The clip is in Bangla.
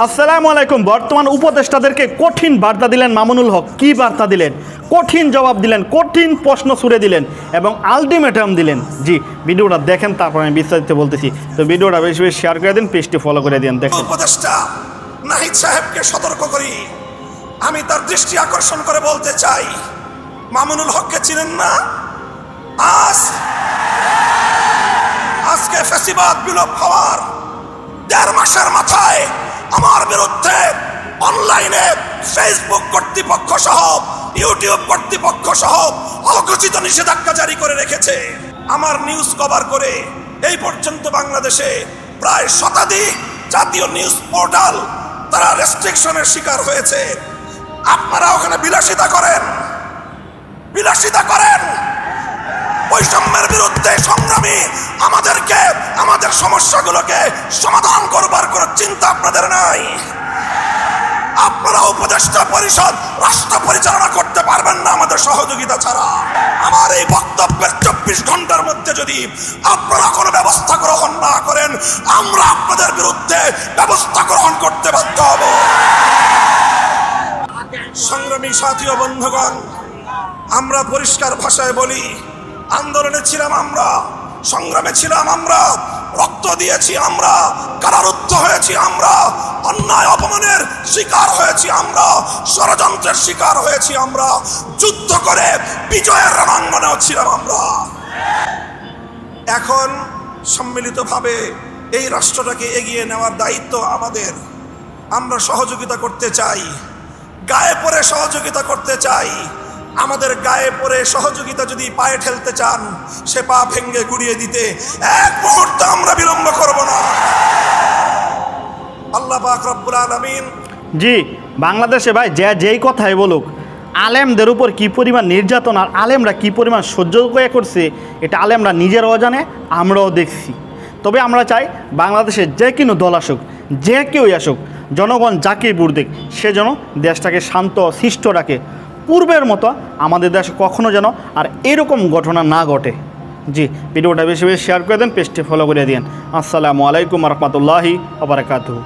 আসসালামু আলাইকুম। বর্তমান উপদেষ্টাদেরকে কঠিন বার্তা দিলেন মামুনুল হক। কি বার্তা দিলেন? কঠিন জবাব দিলেন, কঠিন প্রশ্ন ছুড়ে দিলেন এবং আলটিমেটাম দিলেন। জি, ভিডিওটা দেখেন, তারপর আমি বিস্তারিত বলতেছি। তো ভিডিওটা বেশি বেশি শেয়ার করে দিন, পেজটি ফলো করে দিন। দেখেন, উপদেষ্টা নাহিদ সাহেবকে সতর্ক করি, আমি তার দৃষ্টি আকর্ষণ করে বলতে চাই, মামুনুল হককে চিনেন না? আজকে ফ্যাসিবাদ বিলোপ হওয়ার ১.৫ মাসের মাথায় আমার বিরুদ্ধে অনলাইনে ফেসবুক কর্তৃপক্ষ সহ ইউটিউব কর্তৃপক্ষ সহ অঘোষিত নিষেধাজ্ঞা জারি করে রেখেছে। আমার নিউজ কভার করে এই পর্যন্ত বাংলাদেশে প্রায় শতাধিক জাতীয় নিউজ পোর্টাল তারা রেস্ট্রিকশনের শিকার হয়েছে। আপনারা ওখানে বিলাসিতা করেন, বৈষম্যের বিরুদ্ধে সংগ্রামী আমাদেরকে আমাদের সমস্যাগুলোকে সমাধান করবার কোনো চিন্তা আপনাদের নাই। আপনারা উপদেষ্টা পরিষদ রাষ্ট্র পরিচালনা করতে পারবেন না আমাদের সহযোগিতা ছাড়া। আমার এই বক্তব্যের ২৪ ঘন্টার মধ্যে যদি আপনারা কোনো ব্যবস্থা গ্রহণ না করেন, আমরা আপনাদের বিরুদ্ধে ব্যবস্থা গ্রহণ করতে বাধ্য হব। সংগ্রামী সাথী ও বন্ধুগণ, আমরা পরিষ্কার ভাষায় বলি, আন্দোলনে ছিলাম আমরা, সংগ্রামে ছিলাম আমরা, রক্ত দিয়েছি আমরা, কারারুদ্ধ হয়েছি আমরা, অন্যায় অপমানের শিকার হয়েছি আমরা, ষড়যন্ত্রের শিকার হয়েছি আমরা, যুদ্ধ করে বিজয়ের রণাঙ্গনেও ছিলাম আমরা। এখন সম্মিলিতভাবে এই রাষ্ট্রটাকে এগিয়ে নেওয়ার দায়িত্ব আমাদের। আমরা সহযোগিতা করতে চাই, গায়ে পড়ে সহযোগিতা করতে চাই। আমাদের গায়ে পড়ে সহযোগিতা যদি পায়ে ঠেলতে চান, সে পা ভেঙ্গে গুড়িয়ে দিতে এক মুহূর্ত আমরা বিলম্ব করব না। আল্লাহ পাক রব্বুল আলামিন। জি, বাংলাদেশে ভাই যেই কথাই বলুক, আলেমদের উপর কি পরিমাণ নির্যাতন আর আলেমরা কি পরিমাণ সহ্য করে করছে, এটা আলেমরা নিজেরাও জানে, আমরাও দেখছি। তবে আমরা চাই বাংলাদেশে যে কোনো দল আসুক, যে কেউই আসুক, জনগণ যাকেই ভোট দেখ, সে যেন দেশটাকে শান্ত শিষ্ট রাখে। পূর্বের মতো আমাদের দেশে কখনো যেন আর এরকম ঘটনা না ঘটে। জি, ভিডিওটা বেশি বেশি শেয়ার করে দেন, পেজটি ফলো করে দিন। আসসালামু আলাইকুম রহমতুল্লাহি ওয়া বারাকাতুহু।